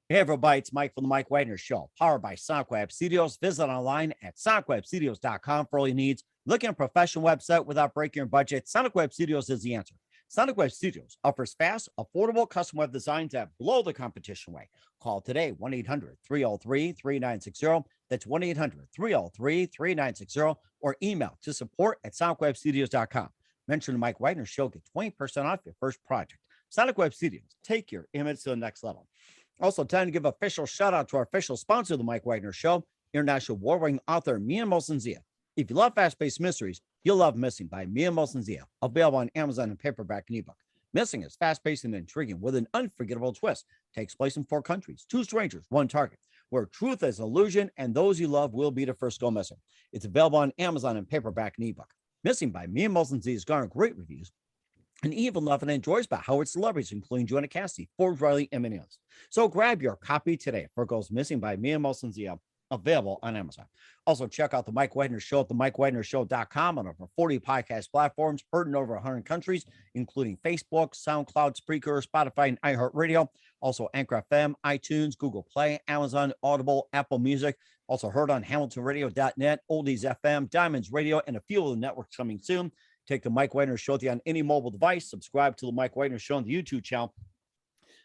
Hey, everybody, it's Mike from the Mike Wagner Show, powered by SonicWeb Studios. Visit online at sonicwebstudios.com for all your needs. Looking at a professional website without breaking your budget? SonicWeb Studios is the answer. SonicWeb Studios offers fast, affordable custom web designs that blow the competition away. Call today, 1-800-303-3960. That's 1-800-303-3960, or email to support at sonicwebstudios.com. Mention the Mike Wagner Show, get 20% off your first project. SonicWeb Studios, take your image to the next level. Also, time to give official shout out to our official sponsor of the Mike Wagner Show, international award-winning author Mia Molson-Zia. If you love fast-paced mysteries, you'll love Missing by Mia Molson-Zia, available on Amazon in paperback and ebook. Missing is fast-paced and intriguing with an unforgettable twist. Takes place in 4 countries, 2 strangers, 1 target, where truth is illusion and those you love will be the first go missing. It's available on Amazon in paperback and ebook. Missing by Mia Molson-Zia has garnered great reviews and even loved and enjoys by Howard celebrities, including Joanna Cassidy, Forbes Riley, and many others. So grab your copy today for Goes Missing by Mia Molson-Zia, available on Amazon. Also, check out the Mike Wagner Show at themikewagnershow.com on over 40 podcast platforms, heard in over 100 countries, including Facebook, SoundCloud, Spreaker, Spotify, and iHeartRadio. Also, Anchor FM, iTunes, Google Play, Amazon, Audible, Apple Music. Also heard on HamiltonRadio.net, Oldies FM, Diamonds Radio, and a few of the networks coming soon. Take the Mike Wagner Show on any mobile device. Subscribe to the Mike Wagner Show on the YouTube channel.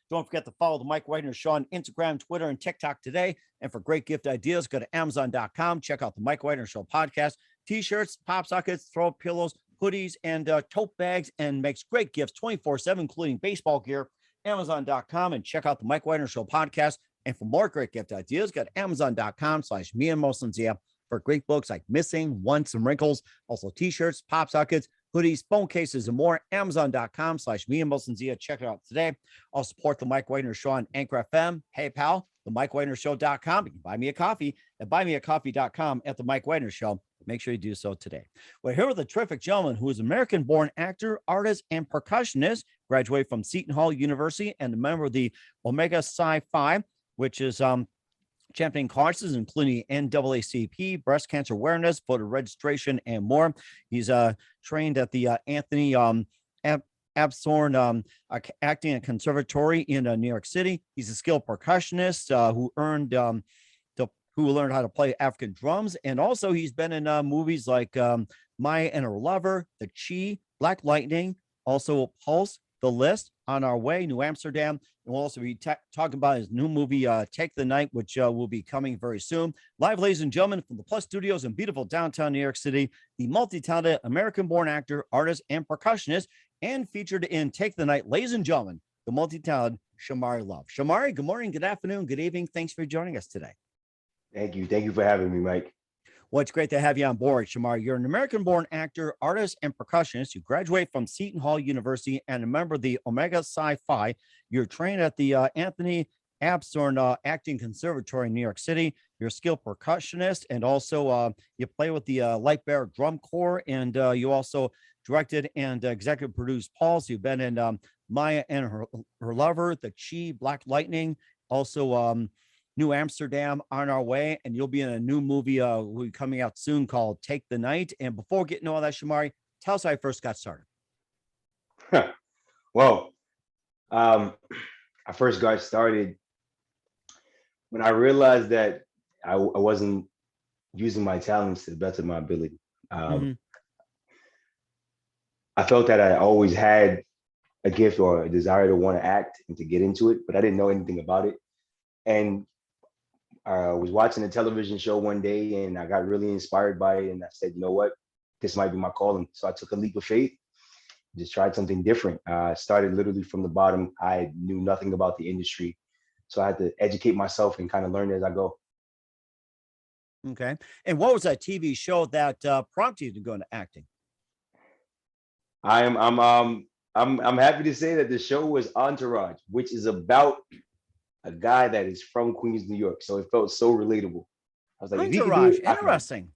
Don't forget to follow the Mike Wagner Show on Instagram, Twitter, and TikTok today. And for great gift ideas, go to Amazon.com. Check out the Mike Wagner Show podcast. T-shirts, pop sockets, throw pillows, hoodies, and tote bags, and makes great gifts 24/7, including baseball gear. Amazon.com, and check out the Mike Wagner Show podcast. And for more great gift ideas, go to Amazon.com/Mia Molson-Zia for great books like Missing, Once, and Wrinkles. Also T-shirts, pop sockets, hoodies, phone cases, and more. Amazon.com/Mia Molson-Zia. Check it out today. I'll support the Mike Wagner Show on Anchor FM, PayPal, themikewagnershow.com. You can buy me a coffee at buymeacoffee.com at the Mike Wagner Show. Make sure you do so today. We're here with a terrific gentleman who is an American-born actor, artist, and percussionist, graduated from Seton Hall University, and a member of the Omega Psi Phi, which is championing causes including NAACP, breast cancer awareness, voter registration, and more. He's trained at the Anthony Absorn Acting and Conservatory in New York City. He's a skilled percussionist who learned how to play African drums, and also he's been in movies like Maya and Her Lover, The Chi, Black Lightning, also Pulse, The List, On Our Way, New Amsterdam. And we'll also be talking about his new movie, Take the Night, which will be coming very soon. Live, ladies and gentlemen, from the Plus Studios in beautiful downtown New York City, the multi-talented American-born actor, artist, and percussionist, and featured in Take the Night, ladies and gentlemen, the multi-talented Shomari Love. Shomari, good morning, good afternoon, good evening. Thanks for joining us today. Thank you. Thank you for having me, Mike. Well, it's great to have you on board, Shomari. You're an American-born actor, artist, and percussionist. You graduate from Seton Hall University and a member of the Omega Psi Phi. You're trained at the Anthony Absorn Acting Conservatory in New York City. You're a skilled percussionist, and also you play with the Light Bear Drum Corps, and you also directed and executive produced Pulse. You've been in Maya and Her Lover, The Chi, Black Lightning, also New Amsterdam, On Our Way, and you'll be in a new movie will be coming out soon called Take the Night. And before getting to all that, Shomari, tell us how you first got started. Well, I first got started when I realized that I wasn't using my talents to the best of my ability. I felt that I always had a gift or a desire to want to act and to get into it, but I didn't know anything about it. And I was watching a television show one day and I got really inspired by it. And I said, you know what, this might be my calling. So I took a leap of faith, just tried something different. I started literally from the bottom. I knew nothing about the industry. So I had to educate myself and kind of learn as I go. Okay. And what was that TV show that prompted you to go into acting? I'm happy to say that the show was Entourage, which is about a guy that is from Queens, New York. So it felt so relatable. I was like, Entourage, interesting.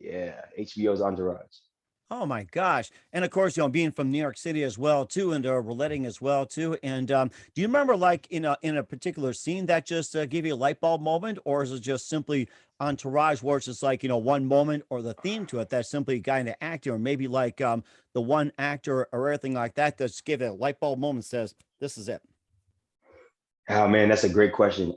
Yeah, HBO's Entourage. Oh my gosh. And of course, being from New York City as well, too, and relating as well, too. And do you remember like in a particular scene that just gave you a light bulb moment, or is it just simply Entourage where it's just like, one moment or the theme to it that's simply a guy into acting, or maybe like the one actor or everything like that that's give it a light bulb moment says, this is it? Oh man, that's a great question.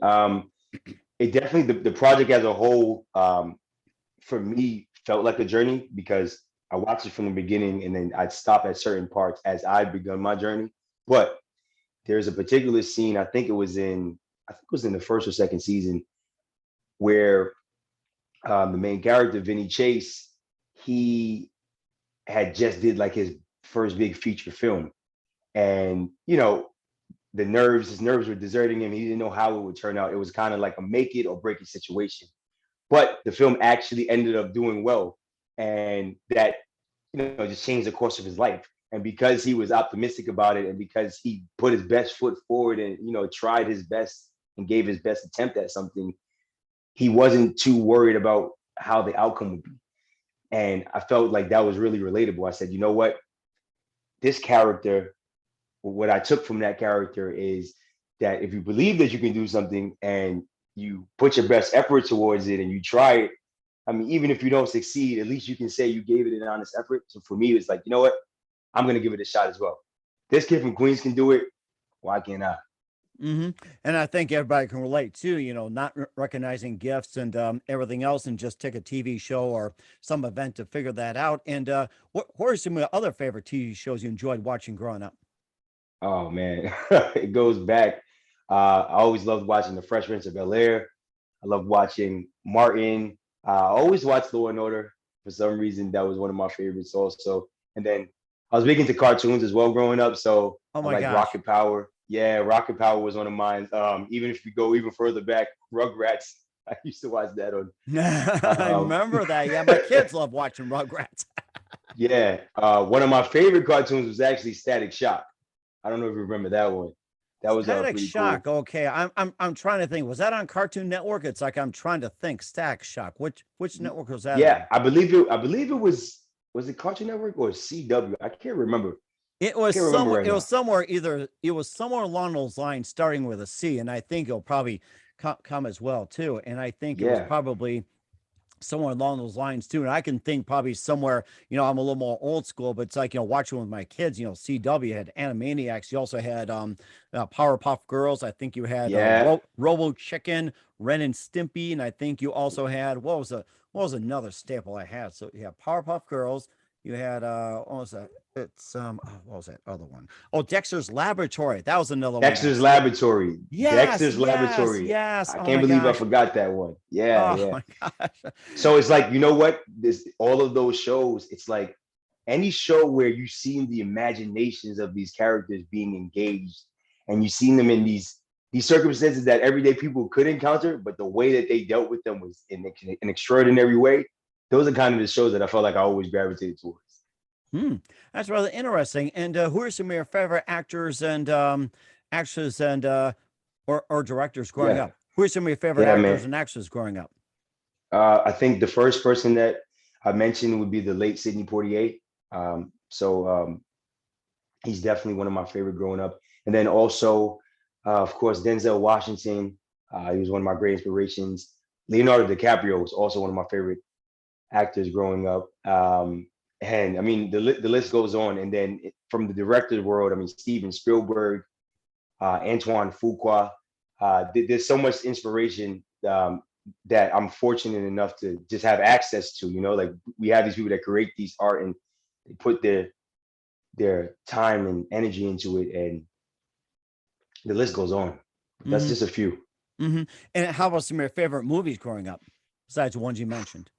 It definitely the project as a whole, for me felt like a journey because I watched it from the beginning and then I'd stop at certain parts as I'd begun my journey. But there's a particular scene, I think it was in the first or second season, where the main character, Vinny Chase, he had just did like his first big feature film. And, his nerves were deserting him. He didn't know how it would turn out. It was kind of like a make it or break it situation. But the film actually ended up doing well. And that, just changed the course of his life. And because he was optimistic about it and because he put his best foot forward and, tried his best and gave his best attempt at something, he wasn't too worried about how the outcome would be. And I felt like that was really relatable. I said, you know what? This character, what I took from that character is that if you believe that you can do something and you put your best effort towards it and you try it, I mean, even if you don't succeed, at least you can say you gave it an honest effort. So for me, it's like, you know what? I'm going to give it a shot as well. This kid from Queens can do it. Why can't I? Hmm. And I think everybody can relate too, not recognizing gifts and everything else, and just take a TV show or some event to figure that out. And what are some of the other favorite TV shows you enjoyed watching growing up? Oh man, it goes back. I always loved watching The Fresh Prince of Bel Air. I loved watching Martin. I always watched Law and Order. For some reason, that was one of my favorites also. And then I was big into cartoons as well growing up. So Oh I my like gosh. Rocket Power. Yeah, Rocket Power was one of mine. Even if you go even further back, Rugrats. I used to watch that on. I Um, remember that. Yeah, my kids love watching Rugrats. yeah, one of my favorite cartoons was actually Static Shock. I don't know if you remember that one. That was Static pretty cool. Shock. Okay, I'm trying to think. Was that on Cartoon Network? It's like I'm trying to think. Static Shock. Which network was that Yeah, on? I believe it was it Cartoon Network or CW? I can't remember. It I was can't remember somewhere. right It was now. somewhere. Either it was somewhere along those lines, starting with a C, and I think it'll probably come as well too. And I think it was Yeah. probably somewhere along those lines too. And I can think probably somewhere, I'm a little more old school, but it's like, watching with my kids, CW had Animaniacs. You also had Powerpuff Girls. I think you had Yeah. Robo Chicken, Ren and Stimpy, and I think you also had what was another staple I had? So you had Powerpuff Girls, you had what was that? It's what was that other one? Oh, Dexter's Laboratory. That was another one Dexter's that's Laboratory. yes, Dexter's yes, Laboratory. yes. I Oh can't my believe I gosh. forgot that one. Yeah, Oh yeah. my gosh. So it's like, you know what? This all of those shows, it's like any show where you see the imaginations of these characters being engaged and you seen them in these circumstances that everyday people could encounter, but the way that they dealt with them was in an extraordinary way. Those are kind of the shows that I felt like I always gravitated towards. Hmm, that's rather interesting. And who are some of your favorite actors and actors and or directors growing Yeah, up? Who are some of your favorite yeah, actors man. and actors growing up? I think the first person that I mentioned would be the late Sidney Poitier. So he's definitely one of my favorite growing up. And then also, of course, Denzel Washington. He was one of my great inspirations. Leonardo DiCaprio was also one of my favorite actors growing up. And I mean, the list goes on. And then from the director's world, I mean, Steven Spielberg, Antoine Fuqua. There's so much inspiration that I'm fortunate enough to just have access to. Like we have these people that create these art and they put their time and energy into it, and the list goes on. That's Hmm. just a few. Hmm. And how about some of your favorite movies growing up, besides the ones you mentioned?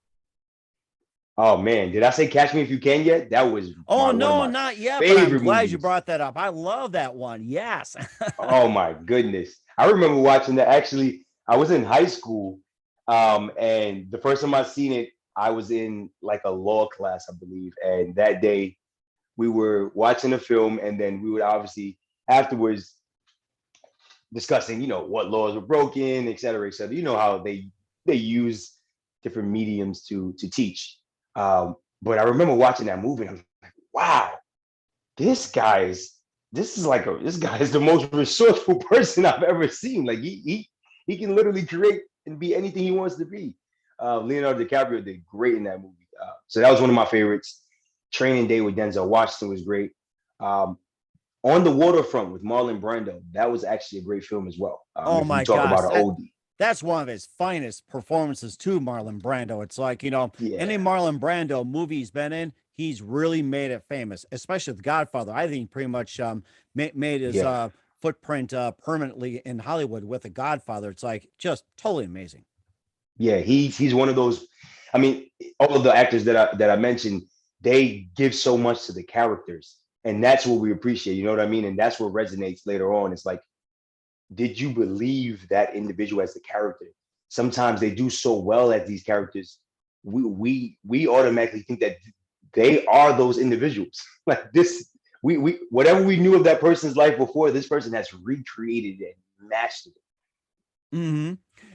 Oh man, did I say Catch Me If You Can yet? That was Oh my one of no, my not yet. But I'm favorite glad you movies. brought that up. I love that one. Yes. Oh my goodness. I remember watching that. Actually, I was in high school. And the first time I seen it, I was in like a law class, I believe. And that day we were watching the film and then we would obviously afterwards discussing, what laws were broken, et cetera, et cetera. You know how they use different mediums to teach. But I remember watching that movie and I'm like, wow, this guy is this guy is the most resourceful person I've ever seen. Like he can literally create and be anything he wants to be. Leonardo DiCaprio did great in that movie. So that was one of my favorites. Training Day with Denzel Washington was great. Um, On the Waterfront with Marlon Brando. That was actually a great film as well. Oh If you my talk gosh, about an oldie. that's one of his finest performances too, Marlon Brando. It's like, any Yeah, Marlon Brando movie he's been in, he's really made it famous, especially The Godfather. I think pretty much made his yeah, footprint permanently in Hollywood with The Godfather. It's like just totally amazing. yeah. He's one of those. I mean, all of the actors that I mentioned, they give so much to the characters, and that's what we appreciate. You know what I mean? And that's what resonates later on. It's like, did you believe that individual as the character? Sometimes they do so well at these characters, we automatically think that they are those individuals. Like this, we whatever we knew of that person's life before, this person has recreated it and mastered it. Hmm.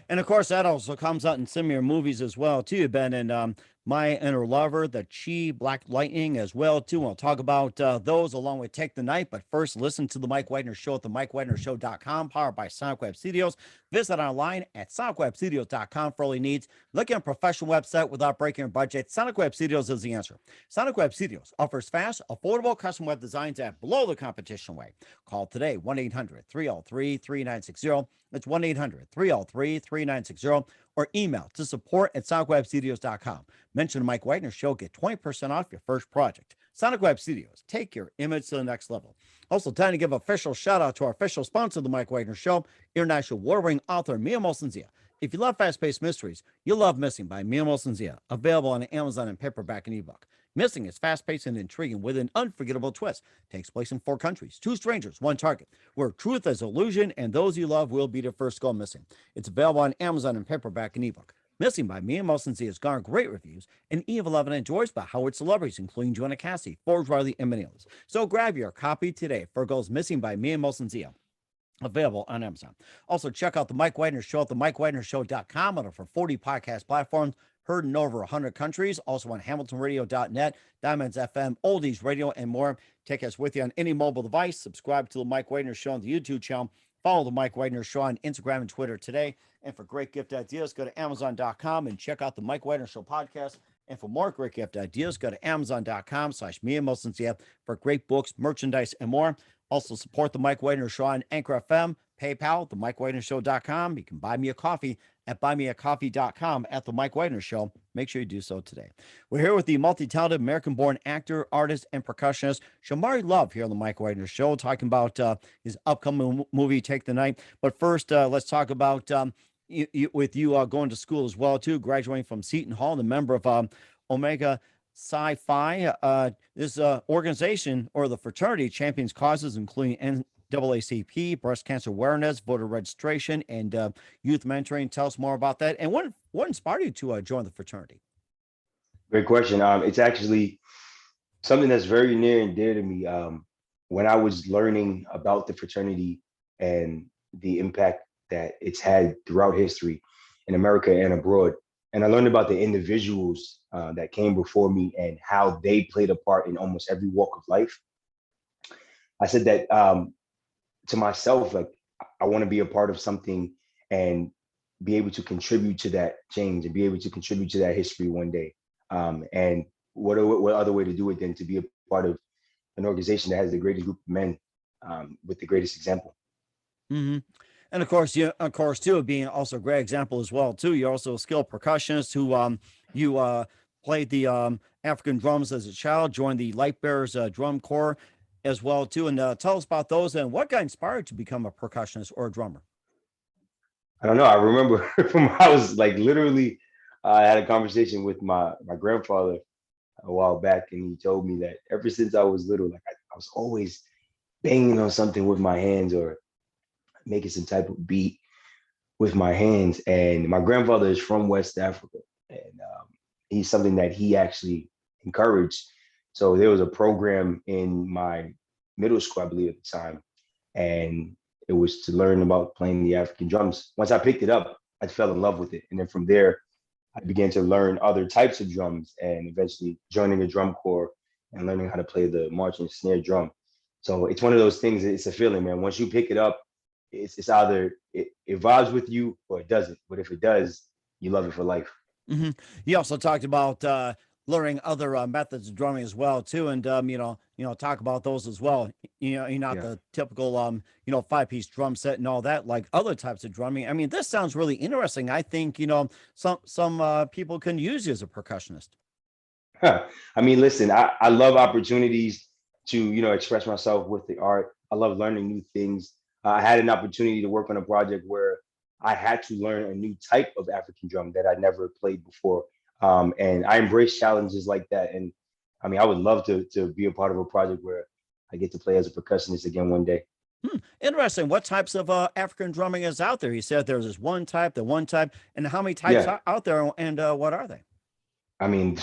And of course, that also comes out in similar movies as well, too, Ben. And My Inner Lover, The Chi, Black Lightning as well, too. We'll talk about those along with Take the Night. But first, listen to The Mike Wagner Show at themikewagnershow.com, powered by Sonic Web Studios. Visit online at sonicwebstudios.com for all your needs. Look at a professional website without breaking your budget. Sonic Web Studios is the answer. Sonic Web Studios offers fast, affordable custom web designs at below the competition rate. Call today, 1-800-303-3960. That's 1-800-303-3960, or email to support@sonicwebstudios.com. Mention the Mike Wagner Show, get 20% off your first project. Sonic Web Studios, take your image to the next level. Also, time to give official shout out to our official sponsor of the Mike Wagner Show, international award-winning author Mia Molson-Zia. If you love fast-paced mysteries, you'll love Missing by Mia Molson-Zia, available on Amazon in paperback and ebook. Missing is fast-paced and intriguing with an unforgettable twist. Takes place in 4 countries, 2 strangers, 1 target, where truth is illusion and those you love will be the first to go missing. It's available on Amazon in paperback and ebook. Missing by Mia Molson-Zia has garnered great reviews, and Eve 11 enjoys by Howard celebrities, including Joanna Cassidy, Forbes Riley, and many others. So grab your copy today for Goes Missing by Mia Molson-Zia, available on Amazon. Also, check out the Mike Wagner Show at themikewagnershow.com on over 40 podcast platforms, heard in over 100 countries. Also on hamiltonradio.net, Diamonds FM, Oldies Radio, and more. Take us with you on any mobile device. Subscribe to the Mike Wagner Show on the YouTube channel. Follow the Mike Wagner Show on Instagram and Twitter today. And for great gift ideas, go to Amazon.com and check out the Mike Wagner Show podcast. And for more great gift ideas, go to Amazon.com/Mia Molson for great books, merchandise, and more. Also, support the Mike Wagner Show on Anchor FM, PayPal, themikewagnershow.com. You can buy me a coffee at buymeacoffee.com at the Mike Wagner Show. Make sure you do so today. We're here with the multi-talented American-born actor, artist, and percussionist Shomari Love here on the Mike Wagner Show, talking about his upcoming movie, Take the Night. But first, let's talk about with you going to school as well, too, graduating from Seton Hall, and a member of Omega Psi-Phi. This organization, or the fraternity, champions causes including NAACP, breast cancer awareness, voter registration, and youth mentoring. Tell us more about that. And what inspired you to join the fraternity? Great question. It's actually something that's very near and dear to me. When I was learning about the fraternity and the impact that it's had throughout history in America and abroad, and I learned about the individuals that came before me and how they played a part in almost every walk of life. I said that to myself, like, I want to be a part of something and be able to contribute to that change and be able to contribute to that history one day. And what other way to do it than to be a part of an organization that has the greatest group of men with the greatest example. Mm-hmm. And of course, of course, too, being also a great example as well, too. You're also a skilled percussionist who you played the African drums as a child, joined the Light Bearers drum corps as well, too. And tell us about those and what got inspired to become a percussionist or a drummer. I don't know. I remember from I was like literally, I had a conversation with my grandfather a while back, and he told me that ever since I was little, like I was always banging on something with my hands or making some type of beat with my hands. And my grandfather is from West Africa, and he's something that he actually encouraged. So there was a program in my middle school, I believe, at the time, and it was to learn about playing the African drums. Once I picked it up, I fell in love with it, and then from there, I began to learn other types of drums, and eventually joining a drum corps and learning how to play the march and snare drum. So it's one of those things. It's a feeling, man. Once you pick it up, it's either it vibes with you or it doesn't. But if it does, you love it for life. Hmm. You also talked about learning other methods of drumming as well too, and talk about those as well. You're not Yeah. the typical 5-piece drum set and all that like other types of drumming. I mean, this sounds really interesting. I think some people can use you as a percussionist. Huh. I mean, listen, I love opportunities to, express myself with the art. I love learning new things. I had an opportunity to work on a project where I had to learn a new type of African drum that I never played before. And I embrace challenges like that. And I mean, I would love to be a part of a project where I get to play as a percussionist again one day. Interesting. What types of African drumming is out there? You said there's this one type, the one type, and how many types Yeah. are out there, and what are they? I mean,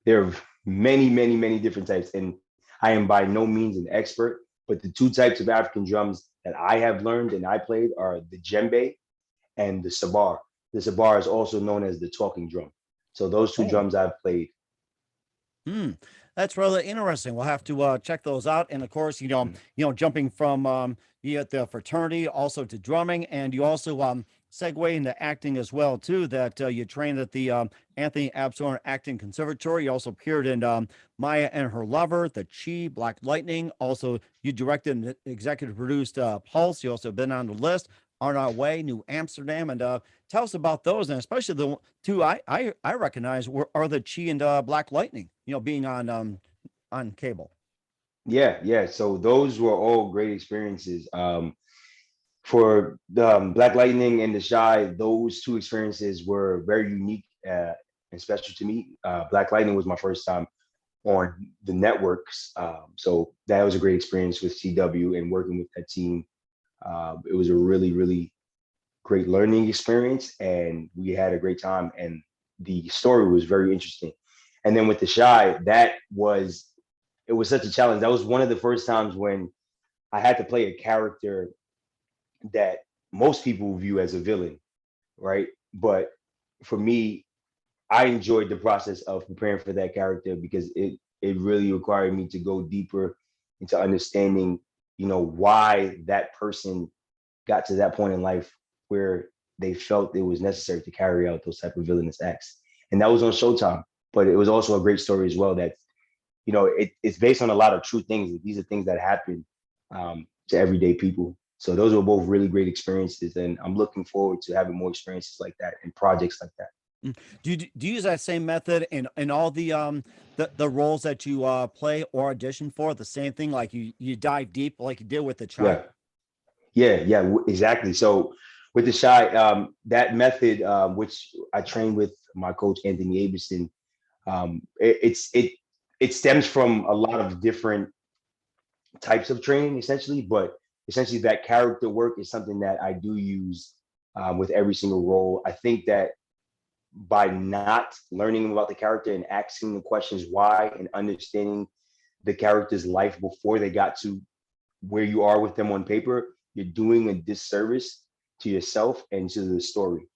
there are many, many, many different types, and I am by no means an expert. But the two types of African drums that I have learned and I played are the djembe and the sabar. The sabar is also known as the talking drum. So those two Oh, drums I've played. hmm. That's rather interesting. We'll have to check those out. And of course, Mm. jumping from you at the fraternity also to drumming, and you also segue into acting as well too. That you trained at the Anthony Absorn Acting Conservatory. You also appeared in Maya and Her Lover, The Chi, Black Lightning. Also, you directed and executive produced Pulse. You also been on the list. On Our Way, New Amsterdam, and tell us about those, and especially the two I recognize are the Chi and Black Lightning. Being on cable. Yeah, yeah. So those were all great experiences. For the Black Lightning and the Shy, those two experiences were very unique and special to me. Black Lightning was my first time on the networks. So that was a great experience with CW and working with that team. It was a really, really great learning experience, and we had a great time. And the story was very interesting. And then with the Shy, it was such a challenge. That was one of the first times when I had to play a character that most people view as a villain, right? But for me, I enjoyed the process of preparing for that character because it really required me to go deeper into understanding, why that person got to that point in life where they felt it was necessary to carry out those type of villainous acts. And that was on Showtime. But it was also a great story as well that, it's based on a lot of true things. These are things that happen to everyday people. So those were both really great experiences. And I'm looking forward to having more experiences like that and projects like that. Mm. Do you use that same method in all the roles that you play or audition for? The same thing, like you dive deep like you did with the Chai. Yeah. Yeah, yeah, exactly. So with the Shy, that method, which I trained with my coach Anthony Abison, it stems from a lot of different types of training, essentially. But essentially, that character work is something that I do use with every single role. I think that by not learning about the character and asking the questions why and understanding the character's life before they got to where you are with them on paper, you're doing a disservice to yourself and to the story.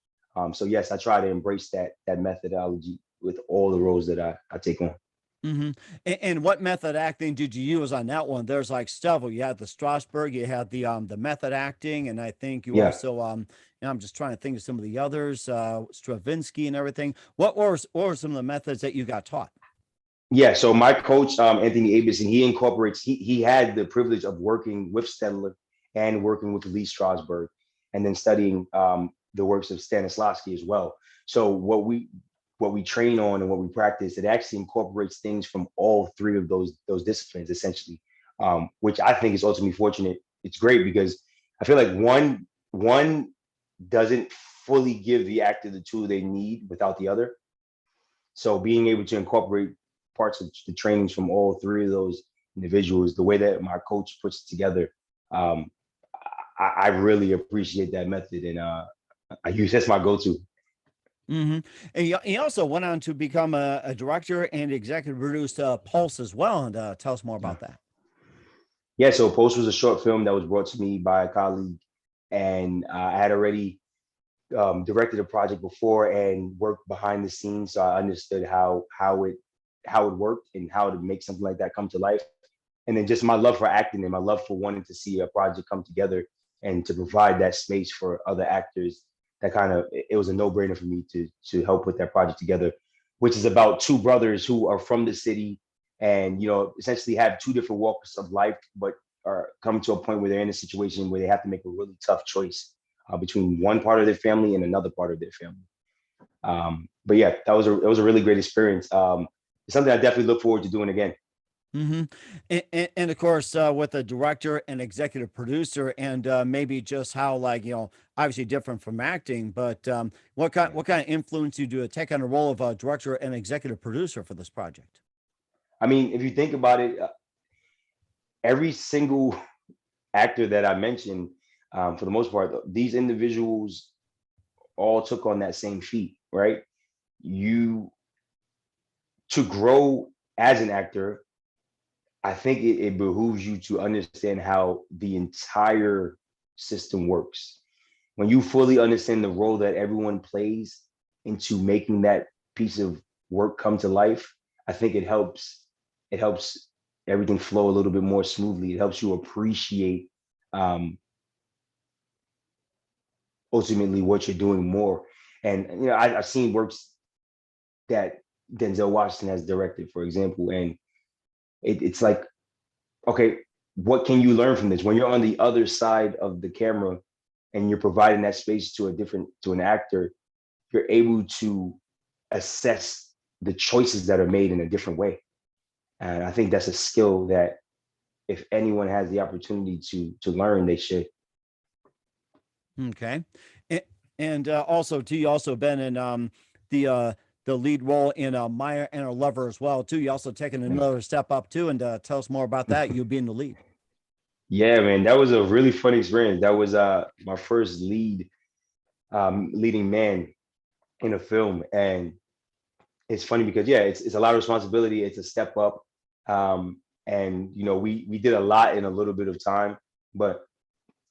So yes, I try to embrace that methodology with all the roles that I take on. Hmm. And what method acting did you use on that one? There's like several. You had the Strasbourg, you had the method acting, and I think you Yeah, also I'm just trying to think of some of the others, Stravinsky and everything. What were some of the methods that you got taught? yeah. So my coach, Anthony Abison, he had the privilege of working with Stedler and working with Lee Strasberg, and then studying the works of Stanislavski as well. So what we train on and what we practice, it actually incorporates things from all three of those disciplines essentially, which I think is ultimately fortunate. It's great because I feel like one doesn't fully give the actor the tool they need without the other. So being able to incorporate parts of the trainings from all three of those individuals, the way that my coach puts it together, um, I really appreciate that method, and I use that's my go-to. Hmm. And he also went on to become a director and executive produced Pulse as well. And tell us more Yeah. about that. Yeah, so Post was a short film that was brought to me by a colleague, and I had already directed a project before and worked behind the scenes, so I understood how it worked and how to make something like that come to life. And then just my love for acting and my love for wanting to see a project come together and to provide that space for other actors. That kind of it was a no brainer for me to help put that project together. which is about two brothers who are from the city and, essentially have two different walks of life, but are coming to a point where they're in a situation where they have to make a really tough choice between one part of their family and another part of their family. But yeah, that was a really great experience. It's something I definitely look forward to doing again. Hmm. And of course, with a director and executive producer, and maybe just how, like, obviously different from acting, but Yeah. what kind of influence you do to take on the role of a director and executive producer for this project? I mean, if you think about it, every single actor that I mentioned, for the most part, these individuals all took on that same feat, right? You To grow as an actor, I think it behooves you to understand how the entire system works. When you fully understand the role that everyone plays into making that piece of work come to life, I think it helps everything flow a little bit more smoothly. It helps you appreciate um, ultimately what you're doing more. And I've seen works that Denzel Washington has directed, for example, and it's like, okay, what can you learn from this when you're on the other side of the camera and you're providing that space to an actor? You're able to assess the choices that are made in a different way, and I think that's a skill that if anyone has the opportunity to learn, they should. Okay. And, and also too, you also been in the uh the lead role in Maya and Her Lover as well too. You also taken another step up too, and tell us more about that. You being the lead. Yeah, man, that was a really fun experience. That was my first leading man in a film, and it's funny because yeah, it's a lot of responsibility. It's a step up, and we did a lot in a little bit of time, but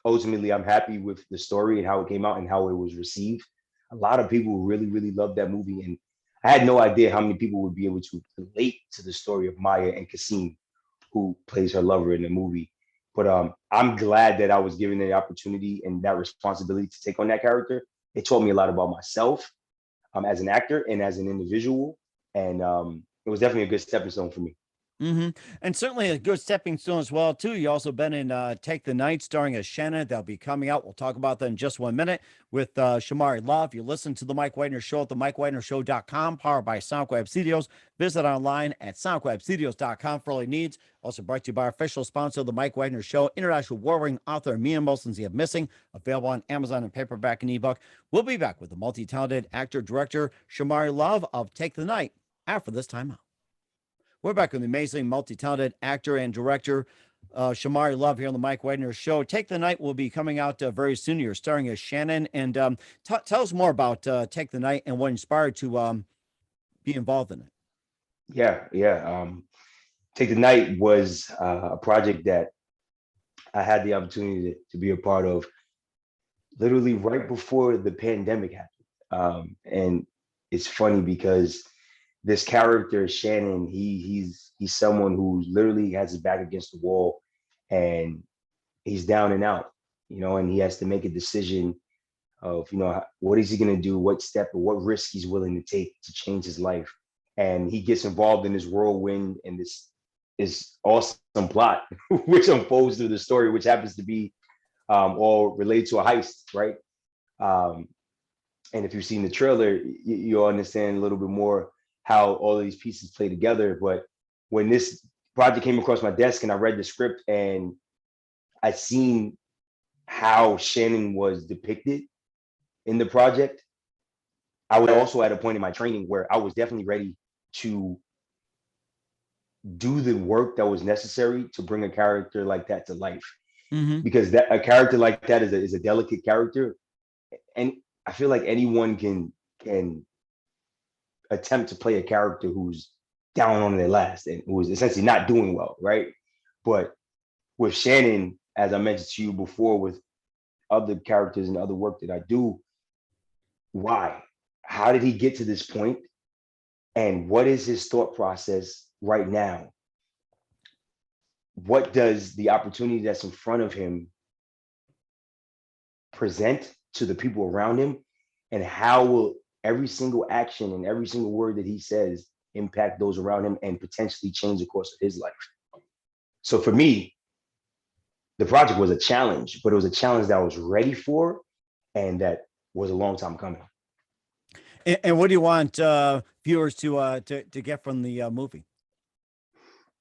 ultimately I'm happy with the story and how it came out and how it was received. A lot of people really really loved that movie, and I had no idea how many people would be able to relate to the story of Maya and Kasim, who plays her lover in the movie. But I'm glad that I was given the opportunity and that responsibility to take on that character. It taught me a lot about myself, as an actor and as an individual. And it was definitely a good stepping stone for me. Hmm. And certainly a good stepping stone as well too. You also been in Take the Night, starring as Shannon. That'll be coming out. We'll talk about that in just 1 minute with Shomari Love. You listen to the Mike Wagner Show at the MikeWagnerShow.com, powered by SoundWeb Studios. Visit online at SoundWebStudios.com for all your needs. Also brought to you by our official sponsor of the Mike Wagner Show, international war-ring author Mia Molson's The Missing, available on Amazon and paperback and ebook. We'll be back with the multi-talented actor director Shomari Love of Take the Night after this time out. We're back with the amazing, multi-talented actor and director, Shomari Love, here on the Mike Wagner Show. Take the Night will be coming out very soon. You're starring as Shannon. And tell us more about Take the Night and what inspired to be involved in it. Yeah, yeah. Take the Night was a project that I had the opportunity to be a part of literally right before the pandemic happened. And it's funny because this character Shannon, he's someone who literally has his back against the wall, and he's down and out, and he has to make a decision of what is he going to do, what step or what risk he's willing to take to change his life, and he gets involved in this whirlwind and this awesome plot which unfolds through the story, which happens to be all related to a heist, right? Um, and if you've seen the trailer, you'll understand a little bit more how all of these pieces play together. But when this project came across my desk and I read the script and I seen how Shannon was depicted in the project, I was also at a point in my training where I was definitely ready to do the work that was necessary to bring a character like that to life. Mm-hmm. Because that a character like that is a delicate character, and I feel like anyone can attempt to play a character who's down on their last and who's essentially not doing well, right? But with Shannon, as I mentioned to you before, with other characters and other work that I do, why? How did he get to this point? And what is his thought process right now? What does the opportunity that's in front of him present to the people around him? And how will every single action and every single word that he says impact those around him and potentially change the course of his life. So for me, the project was a challenge, but it was a challenge that I was ready for and that was a long time coming. And what do you want viewers to get from the movie?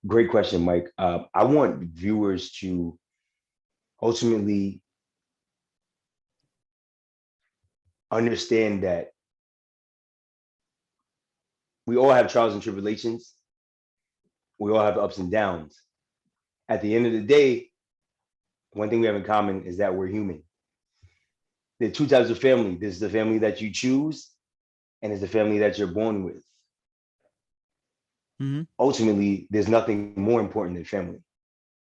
Great question, Mike. I want viewers to ultimately understand that we all have trials and tribulations. We all have ups and downs. At the end of the day, one thing we have in common is that we're human. There are two types of family. There's the family that you choose, and there's the family that you're born with. Mm-hmm. Ultimately, there's nothing more important than family.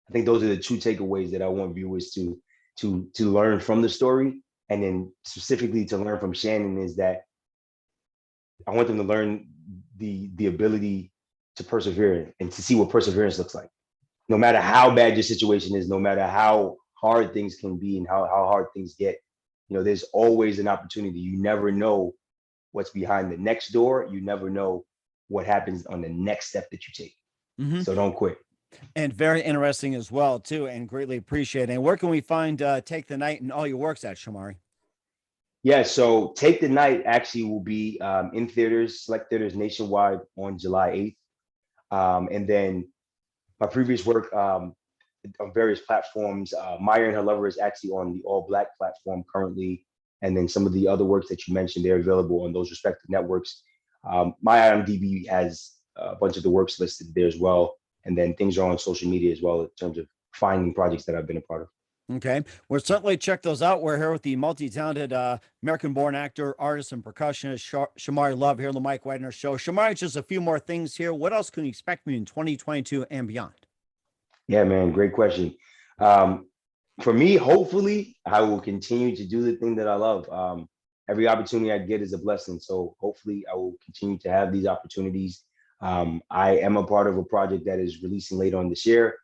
I think those are the two takeaways that I want viewers to learn from the story, and then specifically to learn from Shannon is that I want them to learn the ability to persevere and to see what perseverance looks like. No matter how bad your situation is, no matter how hard things can be and how hard things get, there's always an opportunity. You never know what's behind the next door. You never know what happens on the next step that you take. Mm-hmm. So don't quit. And very interesting as well, too, and greatly appreciated. And where can we find Take the Night and all your works at, Shomari? Yeah, so Take the Night actually will be in theaters, select theaters nationwide on July 8th. And then my previous work on various platforms, Maya and Her Lover is actually on the All Black platform currently. And then some of the other works that you mentioned, they're available on those respective networks. My IMDb has a bunch of the works listed there as well. And then things are on social media as well in terms of finding projects that I've been a part of. Okay. We'll certainly check those out. We're here with the multi-talented American-born actor, artist, and percussionist, Shomari Love, here on the Mike Widener Show. Shomari, just a few more things here. What else can you expect me in 2022 and beyond? Yeah, man, great question. For me, hopefully, I will continue to do the thing that I love. Every opportunity I get is a blessing. So hopefully, I will continue to have these opportunities. I am a part of a project that is releasing later on this year,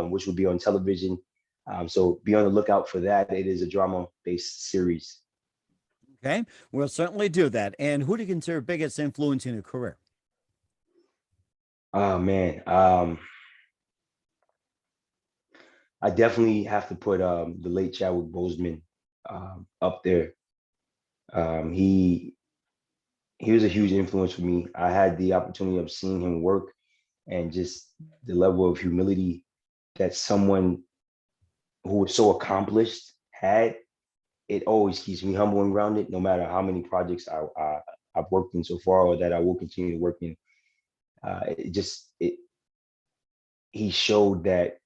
which will be on television. So be on the lookout for that. It is a drama-based series. Okay. We'll certainly do that. And who do you consider biggest influence in your career? Oh, man. I definitely have to put the late Chadwick Boseman up there. He was a huge influence for me. I had the opportunity of seeing him work and just the level of humility that someone who was so accomplished had. It always keeps me humble and grounded, no matter how many projects I've worked in so far or that I will continue to work in. He showed that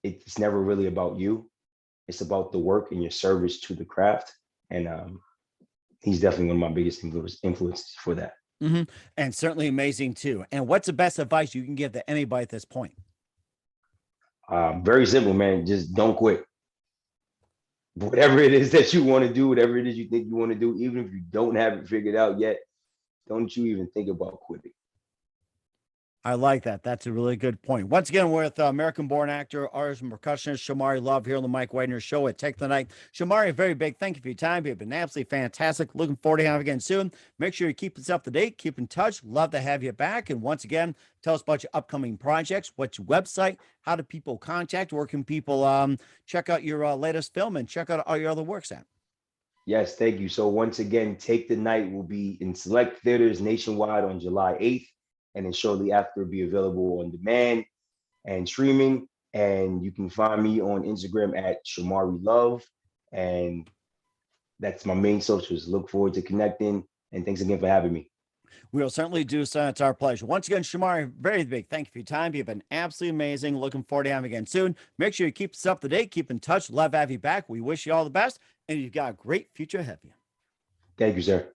it's never really about you. It's about the work and your service to the craft. And he's definitely one of my biggest influences for that. Mm-hmm. And certainly amazing, too. And what's the best advice you can give to anybody at this point? Very simple, man. Just don't quit. Whatever it is that you want to do, whatever it is you think you want to do, even if you don't have it figured out yet, don't you even think about quitting. I like that. That's a really good point. Once again, we're with American-born actor, artist, and percussionist Shomari Love here on the Mike Widener Show at Take the Night. Shomari, a very big thank you for your time. You've been absolutely fantastic. Looking forward to having you again soon. Make sure you keep us up to date. Keep in touch. Love to have you back. And once again, tell us about your upcoming projects. What's your website? How do people contact? Where can people check out your latest film and check out all your other works at? Yes, thank you. So once again, Take the Night will be in select theaters nationwide on July 8th. And then shortly after, be available on demand and streaming. And you can find me on Instagram at Shomari Love. And that's my main socials. Look forward to connecting. And thanks again for having me. We'll certainly do so. It's our pleasure. Once again, Shomari, very big thank you for your time. You've been absolutely amazing. Looking forward to having you again soon. Make sure you keep us up to date. Keep in touch. Love to have you back. We wish you all the best. And you've got a great future ahead of you. Thank you, sir.